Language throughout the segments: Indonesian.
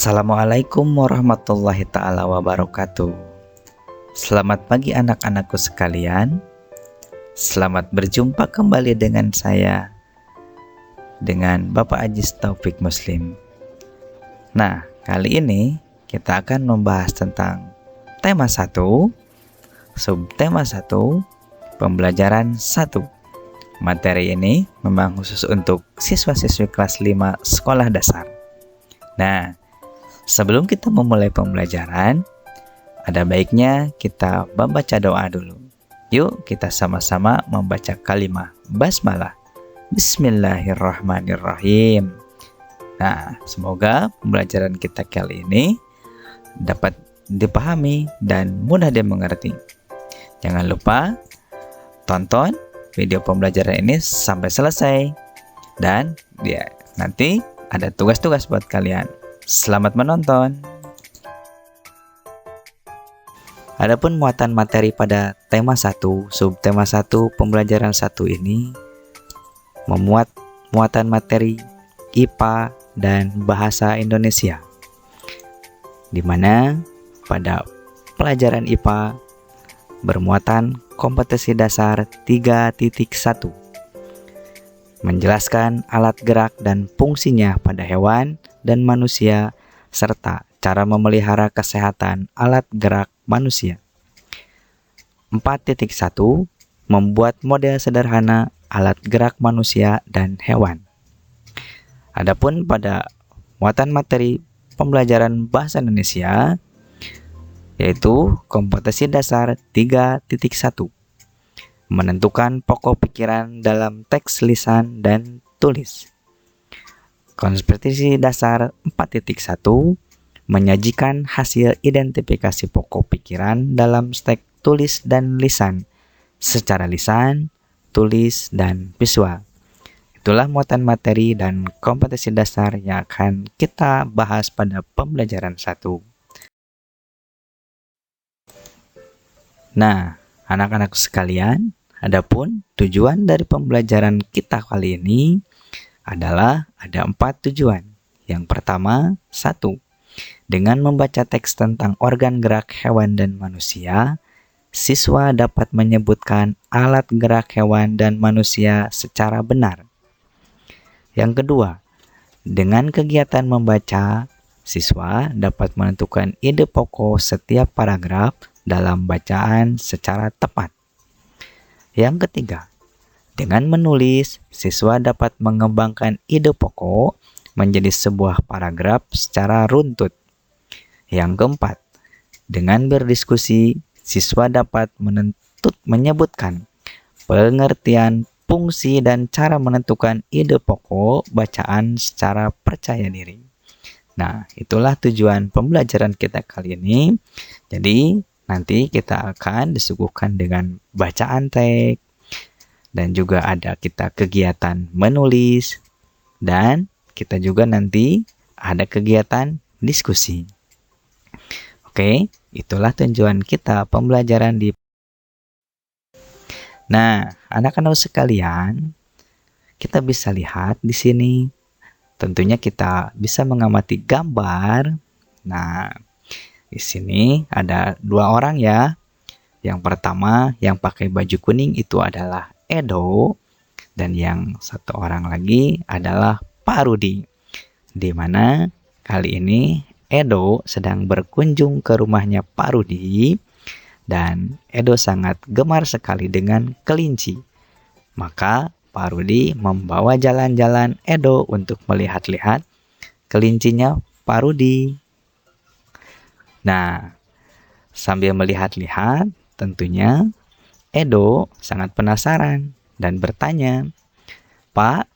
Assalamualaikum warahmatullahi ta'ala wabarakatuh. Selamat pagi anak-anakku sekalian. Selamat berjumpa kembali dengan saya, dengan Bapak Aziz Taufik Muslim. Nah, kali ini kita akan membahas tentang tema 1, subtema 1, pembelajaran 1. Materi ini memang khusus untuk siswa-siswi kelas 5 sekolah dasar. Nah, sebelum kita memulai pembelajaran, ada baiknya kita membaca doa dulu. Yuk kita sama-sama membaca kalimat basmalah. Bismillahirrahmanirrahim. Nah, semoga pembelajaran kita kali ini dapat dipahami dan mudah dimengerti. Jangan lupa tonton video pembelajaran ini sampai selesai. Dan nanti ada tugas-tugas buat kalian. Selamat menonton. Adapun muatan materi pada tema 1, subtema 1, pembelajaran 1 ini memuat muatan materi IPA dan bahasa Indonesia, di mana pada pelajaran IPA bermuatan kompetensi dasar 3.1, menjelaskan alat gerak dan fungsinya pada hewan dan manusia, serta cara memelihara kesehatan alat gerak manusia. 4.1 membuat model sederhana alat gerak manusia dan hewan. Adapun pada muatan materi pembelajaran bahasa Indonesia, yaitu kompetensi dasar 3.1, menentukan pokok pikiran dalam teks lisan dan tulis. Kompetensi dasar 4.1 menyajikan hasil identifikasi pokok pikiran dalam teks tulis dan lisan secara lisan, tulis, dan visual. Itulah muatan materi dan kompetensi dasar yang akan kita bahas pada pembelajaran 1. Nah, anak-anak sekalian, adapun tujuan dari pembelajaran kita kali ini adalah ada 4 tujuan. Yang pertama, 1. Dengan membaca teks tentang organ gerak hewan dan manusia, siswa dapat menyebutkan alat gerak hewan dan manusia secara benar. Yang kedua, dengan kegiatan membaca, siswa dapat menentukan ide pokok setiap paragraf dalam bacaan secara tepat. Yang ketiga, dengan menulis, siswa dapat mengembangkan ide pokok menjadi sebuah paragraf secara runtut. Yang keempat, dengan berdiskusi, siswa dapat menyebutkan pengertian, fungsi, dan cara menentukan ide pokok bacaan secara percaya diri. Nah, itulah tujuan pembelajaran kita kali ini. Jadi, nanti kita akan disuguhkan dengan bacaan teks, dan juga ada kita kegiatan menulis, dan kita juga nanti ada kegiatan diskusi. Oke, itulah tujuan kita pembelajaran di. Nah, anak-anak sekalian, kita bisa lihat di sini. Tentunya kita bisa mengamati gambar. Nah, di sini ada 2 orang ya. Yang pertama yang pakai baju kuning itu adalah Edo, dan yang satu orang lagi adalah Pak Rudi, di mana kali ini Edo sedang berkunjung ke rumahnya Pak Rudi, dan Edo sangat gemar sekali dengan kelinci. Maka Pak Rudi membawa jalan-jalan Edo untuk melihat-lihat kelincinya Pak Rudi. Nah, sambil melihat-lihat, tentunya Edo sangat penasaran dan bertanya, "Pak,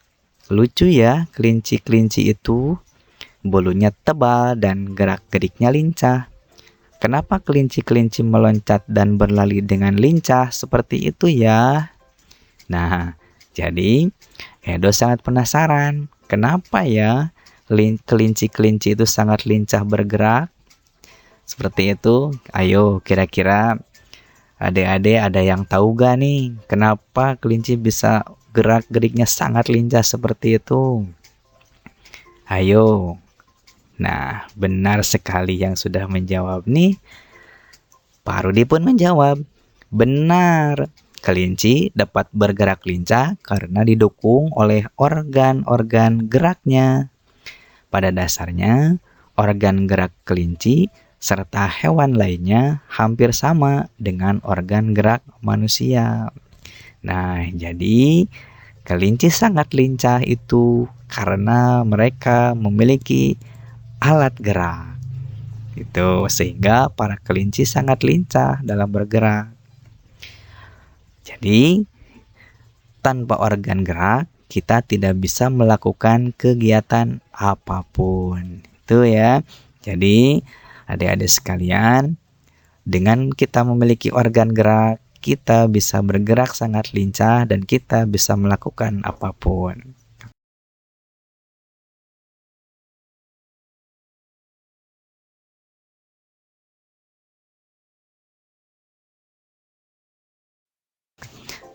lucu ya kelinci-kelinci itu, bulunya tebal dan gerak-geriknya lincah. Kenapa kelinci-kelinci meloncat dan berlari dengan lincah seperti itu ya?" Nah, jadi Edo sangat penasaran, kenapa ya kelinci-kelinci itu sangat lincah bergerak seperti itu. Ayo, kira-kira adik-adik ada yang tahu gak nih, kenapa kelinci bisa gerak-geriknya sangat lincah seperti itu? Ayo, Nah, benar sekali yang sudah menjawab nih. Pak Rudi pun menjawab, benar. Kelinci dapat bergerak lincah karena didukung oleh organ-organ geraknya. Pada dasarnya, organ gerak kelinci serta hewan lainnya hampir sama dengan organ gerak manusia. Nah, jadi kelinci sangat lincah itu karena mereka memiliki alat gerak. Itu sehingga para kelinci sangat lincah dalam bergerak. Jadi, tanpa organ gerak, kita tidak bisa melakukan kegiatan apapun. Itu ya. Jadi, adik-adik sekalian, dengan kita memiliki organ gerak, kita bisa bergerak sangat lincah dan kita bisa melakukan apapun.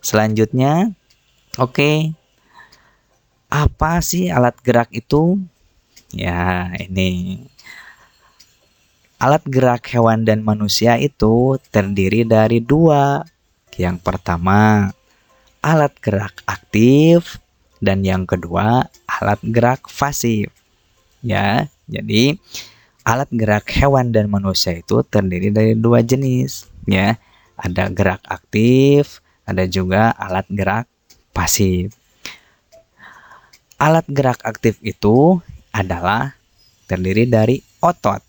Selanjutnya, oke, apa sih alat gerak itu? Ya, ini. Alat gerak hewan dan manusia itu terdiri dari dua. Yang pertama, alat gerak aktif dan yang kedua, alat gerak pasif. Ya, jadi alat gerak hewan dan manusia itu terdiri dari dua jenis, ya. Ada gerak aktif, ada juga alat gerak pasif. Alat gerak aktif itu adalah terdiri dari otot.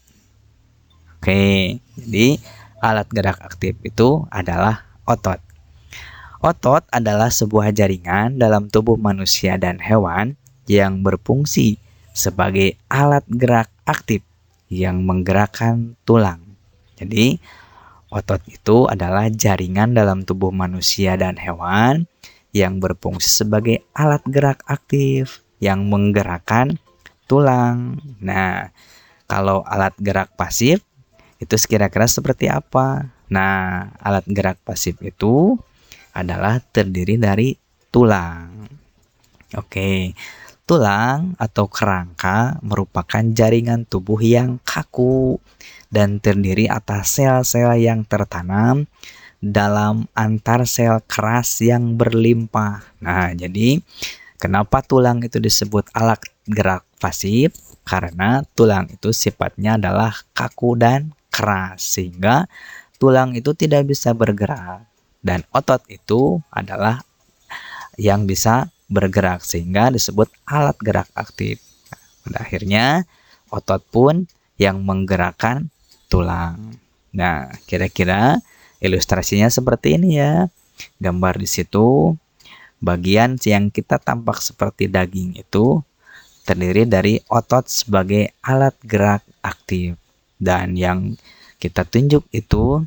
Oke, jadi alat gerak aktif itu adalah otot. Otot adalah sebuah jaringan dalam tubuh manusia dan hewan yang berfungsi sebagai alat gerak aktif yang menggerakkan tulang. Jadi, otot itu adalah jaringan dalam tubuh manusia dan hewan yang berfungsi sebagai alat gerak aktif yang menggerakkan tulang. Nah, kalau alat gerak pasif itu kira-kira seperti apa? Nah, alat gerak pasif itu adalah terdiri dari tulang. Oke, tulang atau kerangka merupakan jaringan tubuh yang kaku dan terdiri atas sel-sel yang tertanam dalam antar sel keras yang berlimpah. Nah, jadi kenapa tulang itu disebut alat gerak pasif? Karena tulang itu sifatnya adalah kaku dan keras, sehingga tulang itu tidak bisa bergerak. Dan otot itu adalah yang bisa bergerak, sehingga disebut alat gerak aktif. Pada akhirnya, otot pun yang menggerakkan tulang. Nah, kira-kira ilustrasinya seperti ini ya. Gambar di situ, bagian yang kita tampak seperti daging itu terdiri dari otot sebagai alat gerak aktif. Dan yang kita tunjuk itu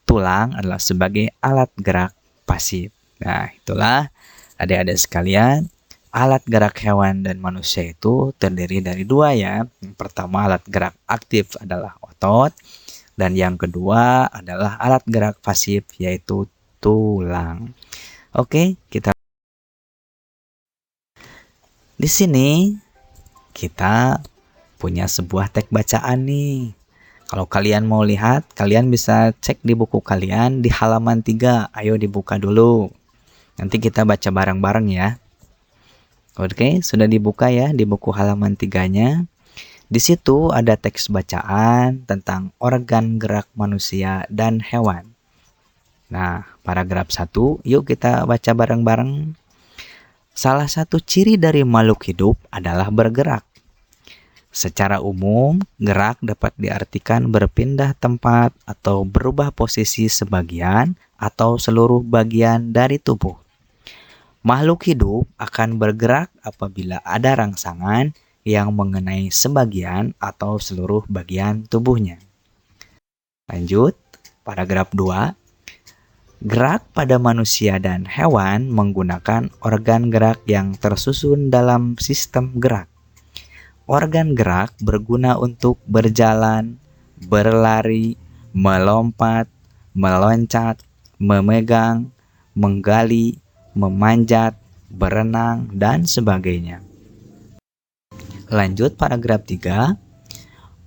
tulang adalah sebagai alat gerak pasif. Nah, itulah adik-adik sekalian, alat gerak hewan dan manusia itu terdiri dari dua ya. Yang pertama alat gerak aktif adalah otot, dan yang kedua adalah alat gerak pasif yaitu tulang. Oke, kita di sini kita punya sebuah teks bacaan nih. Kalau kalian mau lihat, kalian bisa cek di buku kalian di halaman 3. Ayo dibuka dulu. Nanti kita baca bareng-bareng ya. Oke, sudah dibuka ya di buku halaman 3-nya. Di situ ada teks bacaan tentang organ gerak manusia dan hewan. Nah, paragraf 1, yuk kita baca bareng-bareng. Salah satu ciri dari makhluk hidup adalah bergerak. Secara umum, gerak dapat diartikan berpindah tempat atau berubah posisi sebagian atau seluruh bagian dari tubuh. Makhluk hidup akan bergerak apabila ada rangsangan yang mengenai sebagian atau seluruh bagian tubuhnya. Lanjut, paragraf 2. Gerak pada manusia dan hewan menggunakan organ gerak yang tersusun dalam sistem gerak. Organ gerak berguna untuk berjalan, berlari, melompat, meloncat, memegang, menggali, memanjat, berenang, dan sebagainya. Lanjut paragraf 3.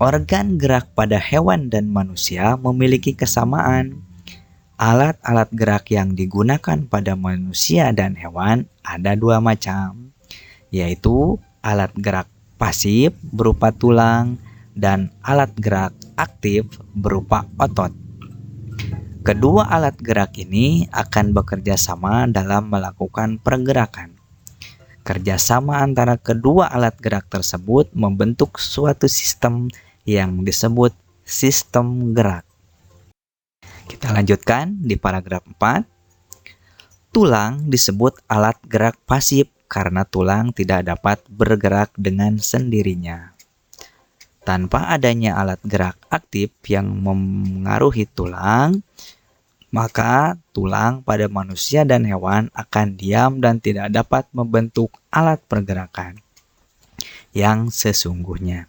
Organ gerak pada hewan dan manusia memiliki kesamaan. Alat-alat gerak yang digunakan pada manusia dan hewan ada dua macam, yaitu alat gerak pasif berupa tulang dan alat gerak aktif berupa otot. Kedua alat gerak ini akan bekerja sama dalam melakukan pergerakan. Kerjasama antara kedua alat gerak tersebut membentuk suatu sistem yang disebut sistem gerak. Kita lanjutkan di paragraf 4. Tulang disebut alat gerak pasif karena tulang tidak dapat bergerak dengan sendirinya. Tanpa adanya alat gerak aktif yang mengaruhi tulang, maka tulang pada manusia dan hewan akan diam dan tidak dapat membentuk alat pergerakan yang sesungguhnya.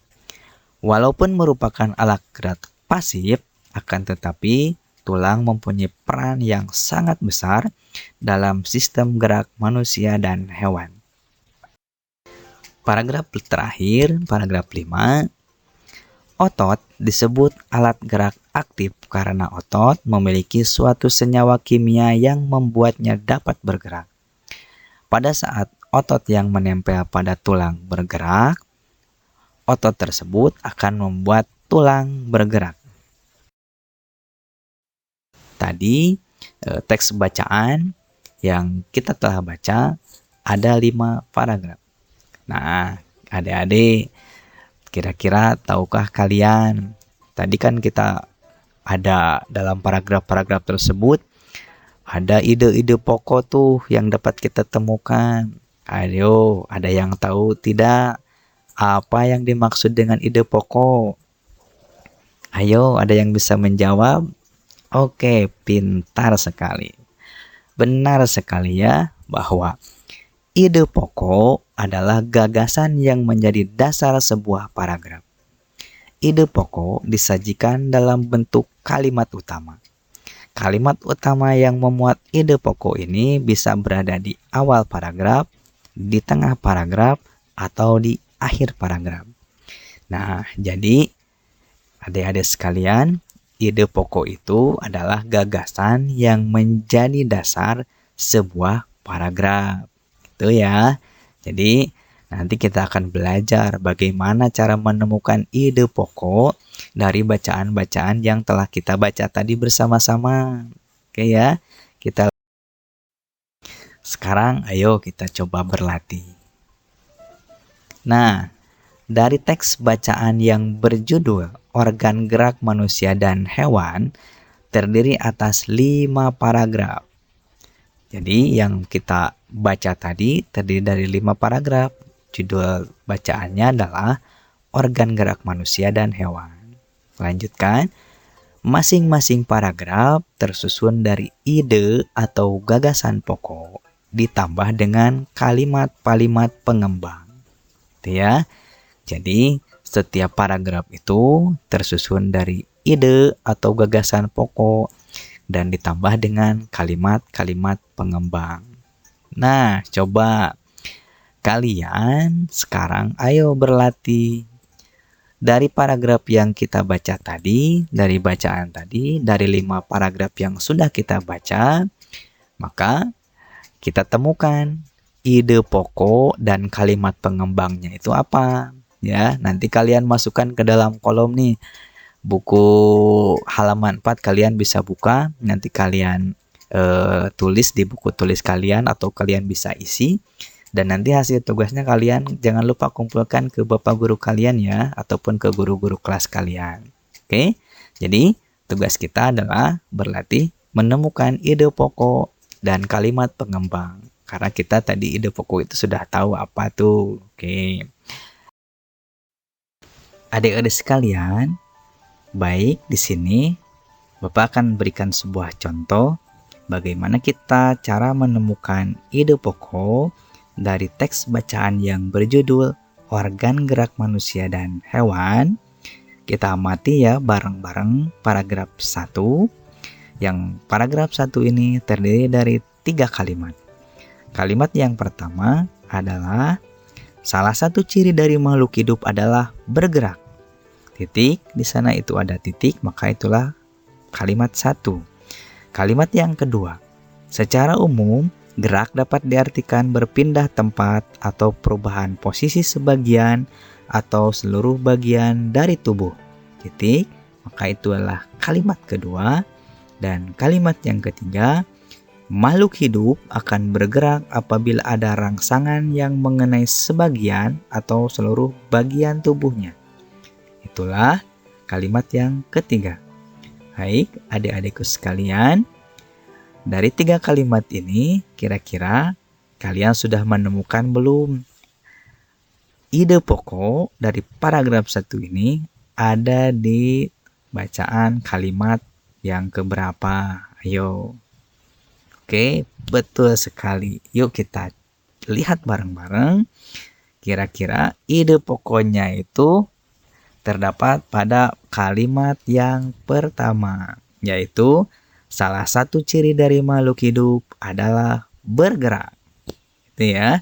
Walaupun merupakan alat gerak pasif, akan tetapi tulang mempunyai peran yang sangat besar dalam sistem gerak manusia dan hewan. Paragraf terakhir, paragraf 5. Otot disebut alat gerak aktif karena otot memiliki suatu senyawa kimia yang membuatnya dapat bergerak. Pada saat otot yang menempel pada tulang bergerak, otot tersebut akan membuat tulang bergerak. Tadi teks bacaan yang kita telah baca ada 5 paragraf. Nah, adik-adik, kira-kira tahukah kalian? Tadi kan kita ada dalam paragraf-paragraf tersebut ada ide-ide pokok tuh yang dapat kita temukan. Ayo, ada yang tahu tidak? Apa yang dimaksud dengan ide pokok? Ayo, ada yang bisa menjawab? Oke, pintar sekali. Benar sekali ya bahwa ide pokok adalah gagasan yang menjadi dasar sebuah paragraf. Ide pokok disajikan dalam bentuk kalimat utama. Kalimat utama yang memuat ide pokok ini bisa berada di awal paragraf, di tengah paragraf, atau di akhir paragraf. Nah, jadi adik-adik sekalian, ide pokok itu adalah gagasan yang menjadi dasar sebuah paragraf. Itu ya. Jadi nanti kita akan belajar bagaimana cara menemukan ide pokok dari bacaan-bacaan yang telah kita baca tadi bersama-sama. Oke ya. Sekarang ayo kita coba berlatih. Nah, dari teks bacaan yang berjudul Organ Gerak Manusia dan Hewan terdiri atas 5 paragraf. Jadi yang kita baca tadi terdiri dari 5 paragraf. Judul bacaannya adalah Organ Gerak Manusia dan Hewan. Lanjutkan. Masing-masing paragraf tersusun dari ide atau gagasan pokok ditambah dengan kalimat-kalimat pengembang. Itu ya. Jadi setiap paragraf itu tersusun dari ide atau gagasan pokok dan ditambah dengan kalimat-kalimat pengembang. Nah, coba kalian sekarang ayo berlatih. Dari paragraf yang kita baca tadi, dari bacaan tadi, dari 5 paragraf yang sudah kita baca, maka kita temukan ide pokok dan kalimat pengembangnya itu apa. Ya, nanti kalian masukkan ke dalam kolom nih. Buku halaman 4 kalian bisa buka, nanti kalian tulis di buku tulis kalian atau kalian bisa isi. Dan nanti hasil tugasnya kalian jangan lupa kumpulkan ke bapak guru kalian ya, ataupun ke guru-guru kelas kalian. Oke, jadi tugas kita adalah berlatih menemukan ide pokok dan kalimat pengembang. Karena kita tadi ide pokok itu sudah tahu apa tuh. Oke. Adik-adik sekalian, baik di sini Bapak akan berikan sebuah contoh bagaimana kita cara menemukan ide pokok dari teks bacaan yang berjudul Organ Gerak Manusia dan Hewan. Kita amati ya bareng-bareng paragraf 1. Yang paragraf 1 ini terdiri dari 3 kalimat. Kalimat yang pertama adalah salah satu ciri dari makhluk hidup adalah bergerak. titik, di sana itu ada titik, maka itulah kalimat satu. Kalimat yang kedua, secara umum, gerak dapat diartikan berpindah tempat atau perubahan posisi sebagian atau seluruh bagian dari tubuh. Titik, maka itu adalah kalimat kedua. Dan kalimat yang ketiga, makhluk hidup akan bergerak apabila ada rangsangan yang mengenai sebagian atau seluruh bagian tubuhnya. Itulah kalimat yang ketiga. Baik, adik-adikku sekalian, dari 3 kalimat ini kira-kira kalian sudah menemukan belum ide pokok dari paragraf 1 ini ada di bacaan kalimat yang keberapa? Ayo. Oke, betul sekali. Yuk kita lihat bareng-bareng. Kira-kira ide pokoknya itu terdapat pada kalimat yang pertama, yaitu salah satu ciri dari makhluk hidup adalah bergerak. Itu ya.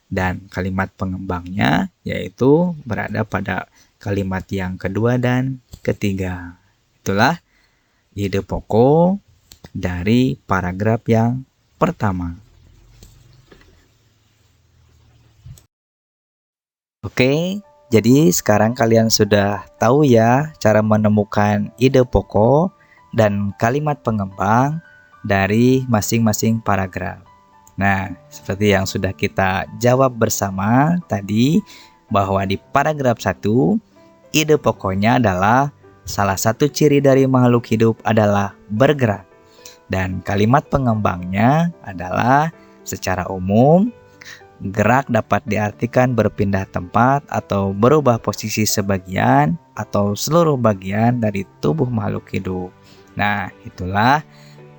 Dan kalimat pengembangnya yaitu berada pada kalimat yang kedua dan ketiga. Itulah ide pokok dari paragraf yang pertama. Oke, jadi sekarang kalian sudah tahu ya cara menemukan ide pokok dan kalimat pengembang dari masing-masing paragraf. Nah, seperti yang sudah kita jawab bersama tadi, bahwa di paragraf 1, ide pokoknya adalah salah satu ciri dari makhluk hidup adalah bergerak. Dan kalimat pengembangnya adalah secara umum, gerak dapat diartikan berpindah tempat atau berubah posisi sebagian atau seluruh bagian dari tubuh makhluk hidup. Nah, itulah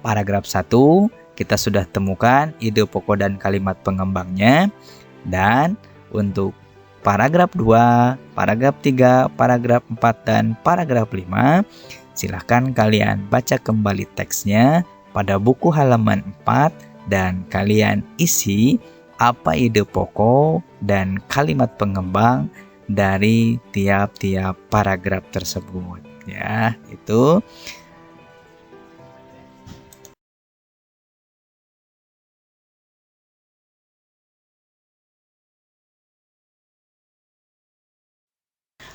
paragraf 1. Kita sudah temukan ide pokok dan kalimat pengembangnya. Dan untuk paragraf 2, paragraf 3, paragraf 4, dan paragraf 5, silahkan kalian baca kembali teksnya pada buku halaman 4 dan kalian isi apa ide pokok dan kalimat pengembang dari tiap-tiap paragraf tersebut. Ya, itu.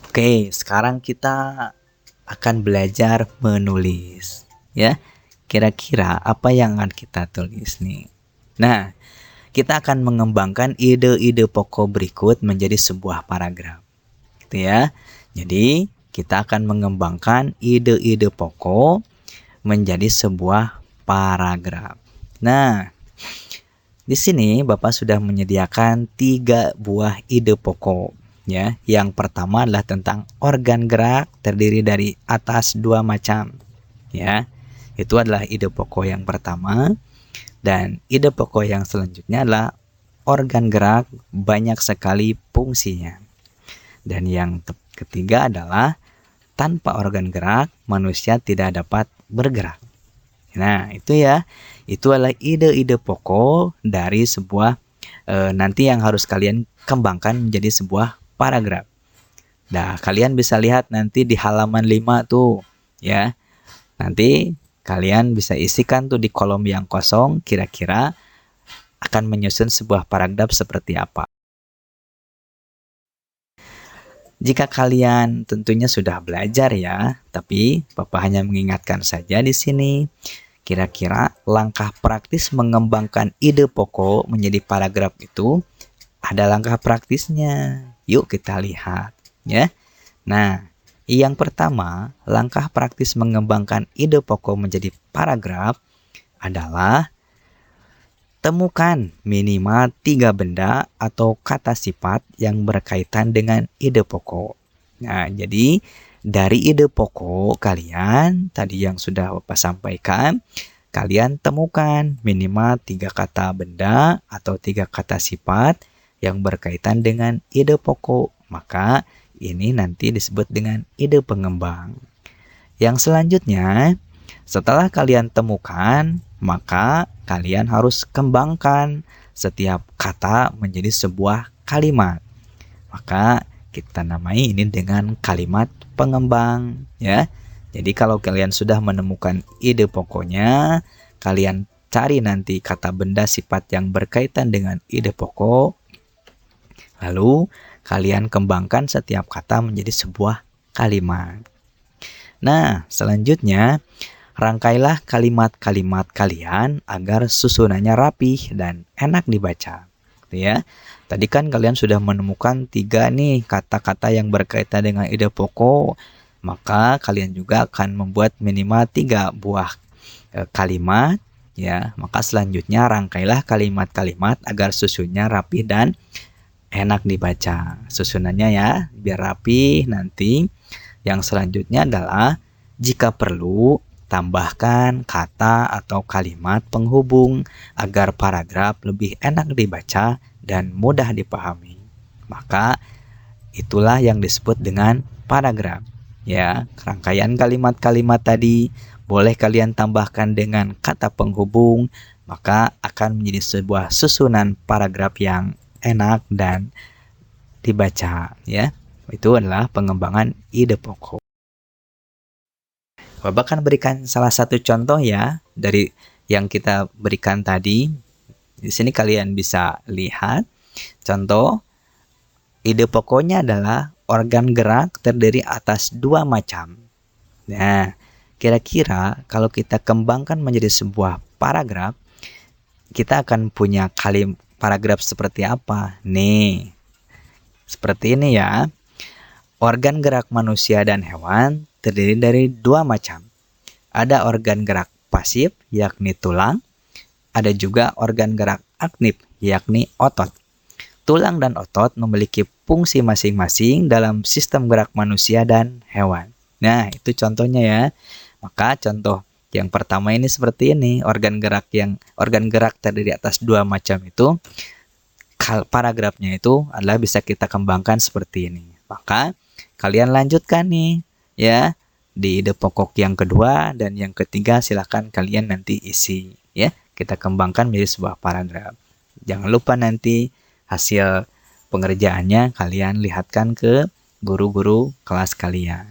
Oke, sekarang kita akan belajar menulis. Ya, kira-kira apa yang akan kita tulis nih? Nah, kita akan mengembangkan ide-ide pokok berikut menjadi sebuah paragraf. Gitu ya. Jadi, kita akan mengembangkan ide-ide pokok menjadi sebuah paragraf. Nah, di sini Bapak sudah menyediakan 3 buah ide pokok. Ya, yang pertama adalah tentang organ gerak terdiri dari atas 2 macam. Ya, itu adalah ide pokok yang pertama. Dan ide pokok yang selanjutnya adalah organ gerak banyak sekali fungsinya. Dan yang ketiga adalah tanpa organ gerak manusia tidak dapat bergerak. Nah, itu ya. Itu adalah ide-ide pokok dari sebuah nanti yang harus kalian kembangkan menjadi sebuah paragraf. Nah, kalian bisa lihat nanti di halaman 5 tuh, ya. Nanti kalian bisa isikan tuh di kolom yang kosong, kira-kira akan menyusun sebuah paragraf seperti apa. Jika kalian tentunya sudah belajar ya, tapi Bapak hanya mengingatkan saja di sini. Kira-kira langkah praktis mengembangkan ide pokok menjadi paragraf itu ada langkah praktisnya. Yuk kita lihat ya. Nah, yang pertama, langkah praktis mengembangkan ide pokok menjadi paragraf adalah temukan minimal 3 benda atau kata sifat yang berkaitan dengan ide pokok. Nah, jadi dari ide pokok kalian tadi yang sudah Bapak sampaikan, kalian temukan minimal 3 kata benda atau 3 kata sifat yang berkaitan dengan ide pokok. Maka ini nanti disebut dengan ide pengembang. Yang selanjutnya, setelah kalian temukan, maka kalian harus kembangkan setiap kata menjadi sebuah kalimat. Maka kita namai ini dengan kalimat pengembang ya. Jadi kalau kalian sudah menemukan ide pokoknya, kalian cari nanti kata benda sifat yang berkaitan dengan ide pokok. Lalu kalian kembangkan setiap kata menjadi sebuah kalimat. Nah, selanjutnya rangkailah kalimat-kalimat kalian agar susunannya rapih dan enak dibaca. Gitu ya. Tadi kan kalian sudah menemukan 3 nih kata-kata yang berkaitan dengan ide pokok. Maka kalian juga akan membuat minimal 3 buah kalimat ya. Maka selanjutnya rangkailah kalimat-kalimat agar susunnya rapih dan enak dibaca. Susunannya ya, biar rapi nanti. Yang selanjutnya adalah jika perlu tambahkan kata atau kalimat penghubung agar paragraf lebih enak dibaca dan mudah dipahami. Maka itulah yang disebut dengan paragraf. Ya, rangkaian kalimat-kalimat tadi boleh kalian tambahkan dengan kata penghubung, maka akan menjadi sebuah susunan paragraf yang enak dan dibaca ya. Itu adalah pengembangan ide pokok. Bapak akan berikan salah satu contoh ya dari yang kita berikan tadi. Di sini kalian bisa lihat contoh ide pokoknya adalah organ gerak terdiri atas 2 macam. Nah, kira-kira kalau kita kembangkan menjadi sebuah paragraf, kita akan punya paragraf seperti apa? Nih, seperti ini ya. Organ gerak manusia dan hewan terdiri dari 2 macam. Ada organ gerak pasif, yakni tulang. Ada juga organ gerak aktif, yakni otot. Tulang dan otot memiliki fungsi masing-masing dalam sistem gerak manusia dan hewan. Nah, itu contohnya ya. Maka contoh yang pertama ini seperti ini. Organ gerak terdiri atas 2 macam itu. Paragrafnya itu adalah bisa kita kembangkan seperti ini. Maka kalian lanjutkan nih ya di ide pokok yang kedua dan yang ketiga, silahkan kalian nanti isi ya. Kita kembangkan menjadi sebuah paragraf. Jangan lupa nanti hasil pengerjaannya kalian lihatkan ke guru-guru kelas kalian.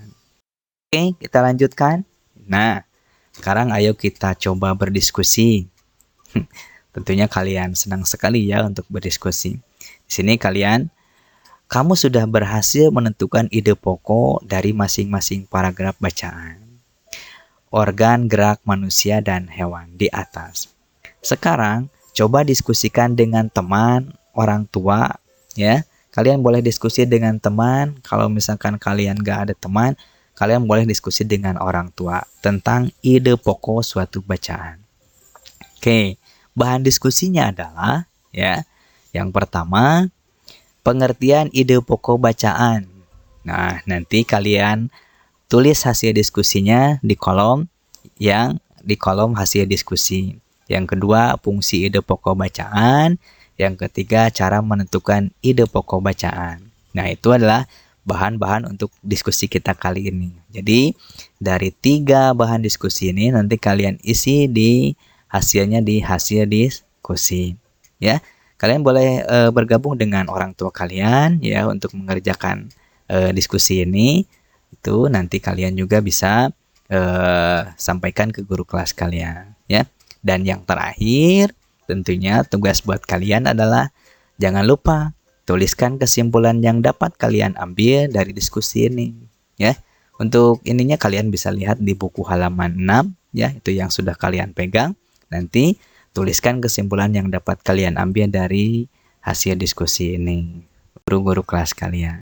Oke, kita lanjutkan. Nah, sekarang ayo kita coba berdiskusi. Tentunya kalian senang sekali ya untuk berdiskusi. Di sini kamu sudah berhasil menentukan ide pokok dari masing-masing paragraf bacaan. Organ gerak manusia dan hewan di atas. Sekarang, coba diskusikan dengan teman, orang tua, ya. Kalian boleh diskusi dengan teman. Kalau misalkan kalian gak ada teman, kalian boleh diskusi dengan orang tua tentang ide pokok suatu bacaan. Oke, bahan diskusinya adalah, ya, yang pertama, pengertian ide pokok bacaan. Nah, nanti kalian tulis hasil diskusinya di kolom hasil diskusi. Yang kedua, fungsi ide pokok bacaan. Yang ketiga, cara menentukan ide pokok bacaan. Nah, itu adalah bahan-bahan untuk diskusi kita kali ini. Jadi, dari 3 bahan diskusi ini nanti kalian isi di hasilnya di hasil diskusi. Ya, kalian boleh bergabung dengan orang tua kalian ya untuk mengerjakan diskusi ini. Itu nanti kalian juga bisa sampaikan ke guru kelas kalian ya. Dan yang terakhir, tentunya tugas buat kalian adalah jangan lupa tuliskan kesimpulan yang dapat kalian ambil dari diskusi ini ya. Untuk ininya kalian bisa lihat di buku halaman 6 ya, itu yang sudah kalian pegang. Nanti tuliskan kesimpulan yang dapat kalian ambil dari hasil diskusi ini, guru-guru kelas kalian.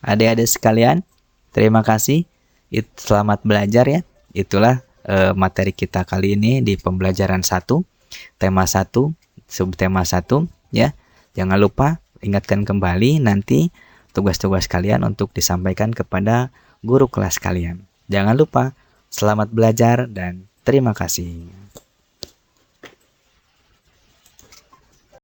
Adik-adik sekalian, terima kasih. Selamat belajar ya. Itulah materi kita kali ini di pembelajaran 1, tema 1, subtema 1 ya. Jangan lupa ingatkan kembali nanti tugas-tugas kalian untuk disampaikan kepada guru kelas kalian. Jangan lupa, selamat belajar dan terima kasih.